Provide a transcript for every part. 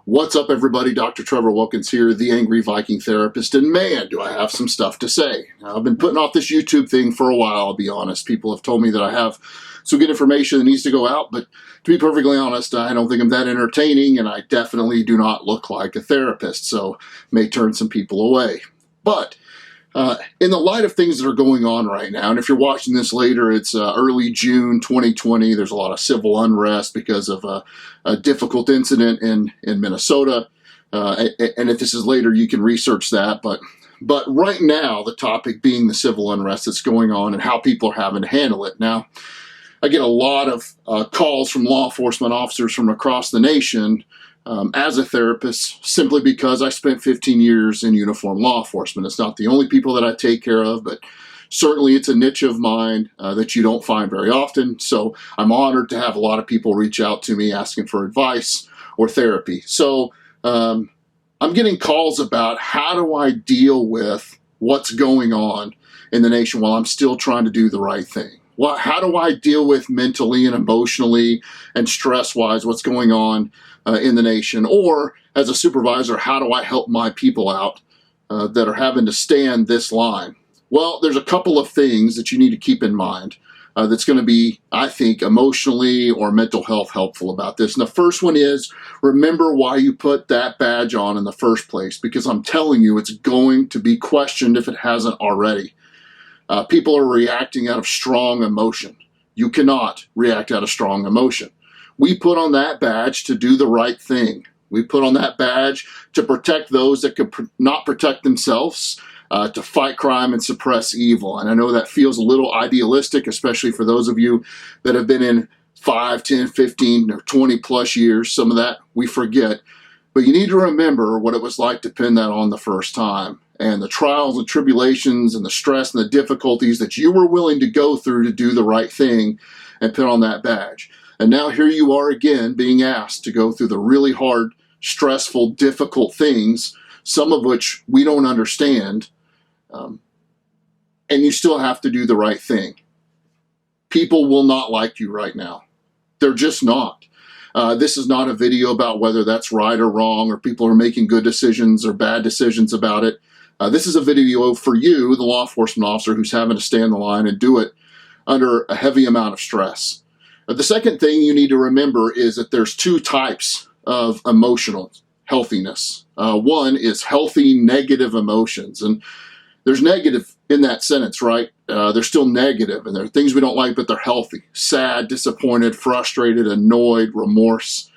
What's up, everybody? Dr. Trevor Wilkins here, the Angry Viking Therapist, and man, do I have some stuff to say. Now, I've been putting off this YouTube thing for a while, I'll be honest. People have told me that I have some good information that needs to go out, but to be perfectly honest, I don't think I'm that entertaining, and I definitely do not look like a therapist, so may turn some people away. But in the light of things that are going on right now, and if you're watching this later, it's early June 2020. There's a lot of civil unrest because of a difficult incident in Minnesota. And if this is later, you can research that. But right now, the topic being the civil unrest that's going on and how people are having to handle it. Now, I get a lot of calls from law enforcement officers from across the nation as a therapist, simply because I spent 15 years in uniform law enforcement. It's not the only people that I take care of, but certainly it's a niche of mine that you don't find very often. So I'm honored to have a lot of people reach out to me asking for advice or therapy. So I'm getting calls about how do I deal with what's going on in the nation while I'm still trying to do the right thing. Well, how do I deal with mentally and emotionally and stress-wise what's going on in the nation? Or as a supervisor, how do I help my people out that are having to stand this line? Well, there's a couple of things that you need to keep in mind that's going to be, I think, emotionally or mental health helpful about this. And the first one is, remember why you put that badge on in the first place, because I'm telling you, it's going to be questioned if it hasn't already. People are reacting out of strong emotion. You cannot react out of strong emotion. We put on that badge to do the right thing. We put on that badge to protect those that could not protect themselves, to fight crime and suppress evil. And I know that feels a little idealistic, especially for those of you that have been in 5, 10, 15, or 20 plus years. Some of that we forget. But you need to remember what it was like to pin that on the first time, and the trials and tribulations and the stress and the difficulties that you were willing to go through to do the right thing and put on that badge. And now here you are again being asked to go through the really hard, stressful, difficult things, some of which we don't understand, and you still have to do the right thing. People will not like you right now. They're just not. This is not a video about whether that's right or wrong, or people are making good decisions or bad decisions about it. This is a video for you, the law enforcement officer who's having to stand the line and do it under a heavy amount of stress. The second thing you need to remember is that there's two types of emotional healthiness. One is healthy negative emotions, and there's negative in that sentence, right? They're still negative, and they're things we don't like, but they're healthy. Sad, disappointed, frustrated, annoyed, remorse.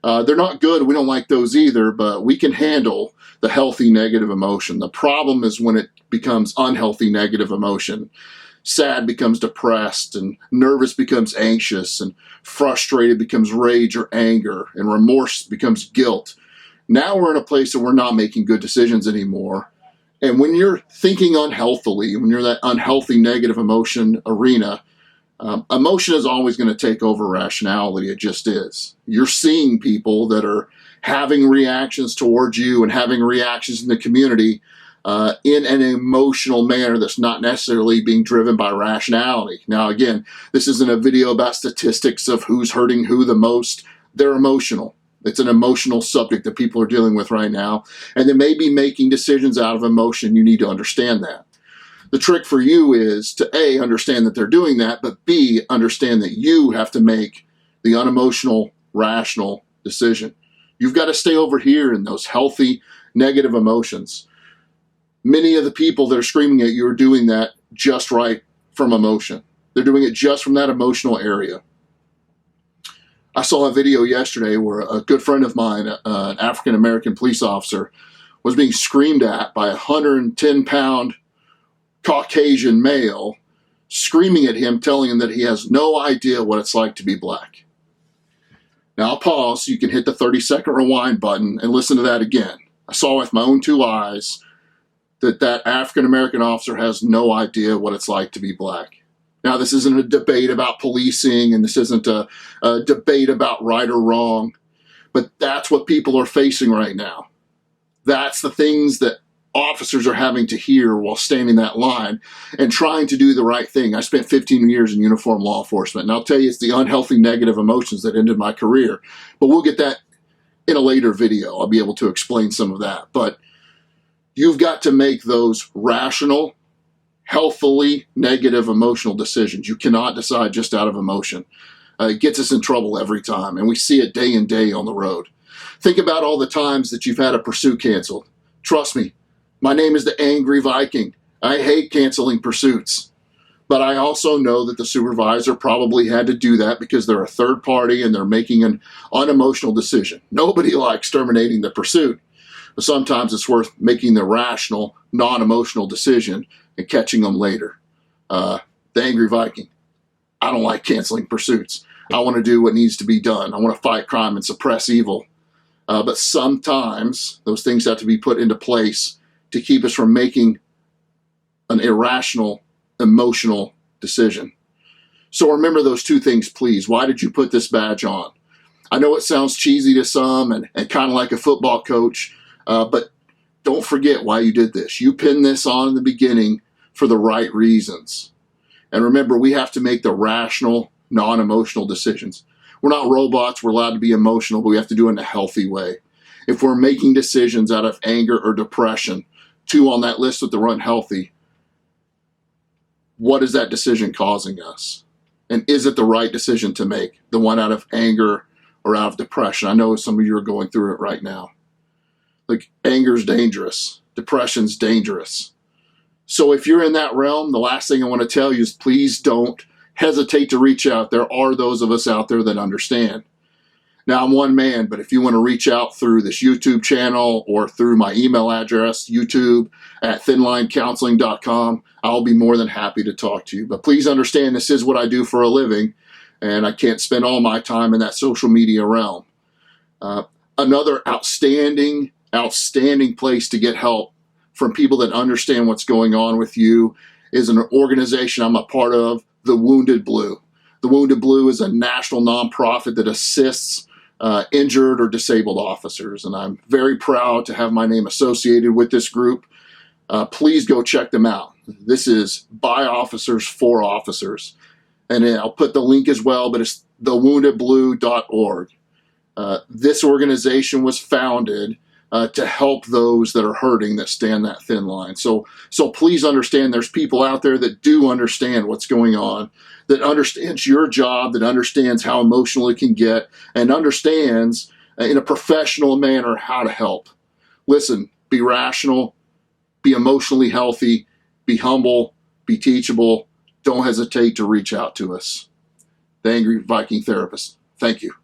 They're not good. We don't like those either, but we can handle the healthy negative emotion. The problem is when it becomes unhealthy negative emotion. Sad becomes depressed, and nervous becomes anxious, and frustrated becomes rage or anger, and remorse becomes guilt. Now we're in a place that we're not making good decisions anymore. And when you're thinking unhealthily, when you're in that unhealthy negative emotion arena, emotion is always going to take over rationality. It just is. You're seeing people that are having reactions towards you and having reactions in the community in an emotional manner that's not necessarily being driven by rationality. Now, again, this isn't a video about statistics of who's hurting who the most. They're emotional. It's an emotional subject that people are dealing with right now, and they may be making decisions out of emotion. You need to understand that. The trick for you is to A, understand that they're doing that, but B, understand that you have to make the unemotional, rational decision. You've got to stay over here in those healthy, negative emotions. Many of the people that are screaming at you are doing that just right from emotion. They're doing it just from that emotional area. I saw a video yesterday where a good friend of mine, an African-American police officer, was being screamed at by a 110-pound Caucasian male, screaming at him, telling him that he has no idea what it's like to be black. Now I'll pause so you can hit the 30-second rewind button and listen to that again. I saw with my own two eyes that African-American officer has no idea what it's like to be black. Now, this isn't a debate about policing, and this isn't a debate about right or wrong, but that's what people are facing right now. That's the things that officers are having to hear while standing that line and trying to do the right thing. I spent 15 years in uniform law enforcement, and I'll tell you, it's the unhealthy negative emotions that ended my career. But we'll get that in a later video, I'll be able to explain some of that. But you've got to make those rational, healthfully negative emotional decisions. You cannot decide just out of emotion. It gets us in trouble every time, and we see it day and day on the road. Think about all the times that you've had a pursuit canceled. Trust me, my name is the Angry Viking. I hate canceling pursuits. But I also know that the supervisor probably had to do that because they're a third party and they're making an unemotional decision. Nobody likes terminating the pursuit. But sometimes it's worth making the rational, non-emotional decision and catching them later. The Angry Viking. I don't like canceling pursuits. I want to do what needs to be done. I want to fight crime and suppress evil. But sometimes those things have to be put into place to keep us from making an irrational, emotional decision. So remember those two things, please. Why did you put this badge on? I know it sounds cheesy to some and kind of like a football coach, but don't forget why you did this. You pinned this on in the beginning for the right reasons. And remember, we have to make the rational, non-emotional decisions. We're not robots. We're allowed to be emotional, but we have to do it in a healthy way. If we're making decisions out of anger or depression, 2 on that list with the unhealthy, what is that decision causing us? And is it the right decision to make? The one out of anger or out of depression? I know some of you are going through it right now. Like, anger's dangerous. Depression's dangerous. So if you're in that realm, the last thing I want to tell you is please don't hesitate to reach out. There are those of us out there that understand. Now, I'm one man, but if you want to reach out through this YouTube channel or through my email address, youtube@thinlinecounseling.com, I'll be more than happy to talk to you. But please understand, this is what I do for a living, and I can't spend all my time in that social media realm. Another outstanding place to get help from people that understand what's going on with you is an organization I'm a part of, the Wounded Blue. The Wounded Blue is a national nonprofit that assists injured or disabled officers, and I'm very proud to have my name associated with this group. Please go check them out. This is by officers for officers, and I'll put the link as well, but it's thewoundedblue.org. This organization was founded to help those that are hurting, that stand that thin line. So please understand there's people out there that do understand what's going on, that understands your job, that understands how emotional it can get, and understands in a professional manner how to help. Listen, be rational, be emotionally healthy, be humble, be teachable. Don't hesitate to reach out to us. The Angry Viking Therapist. Thank you.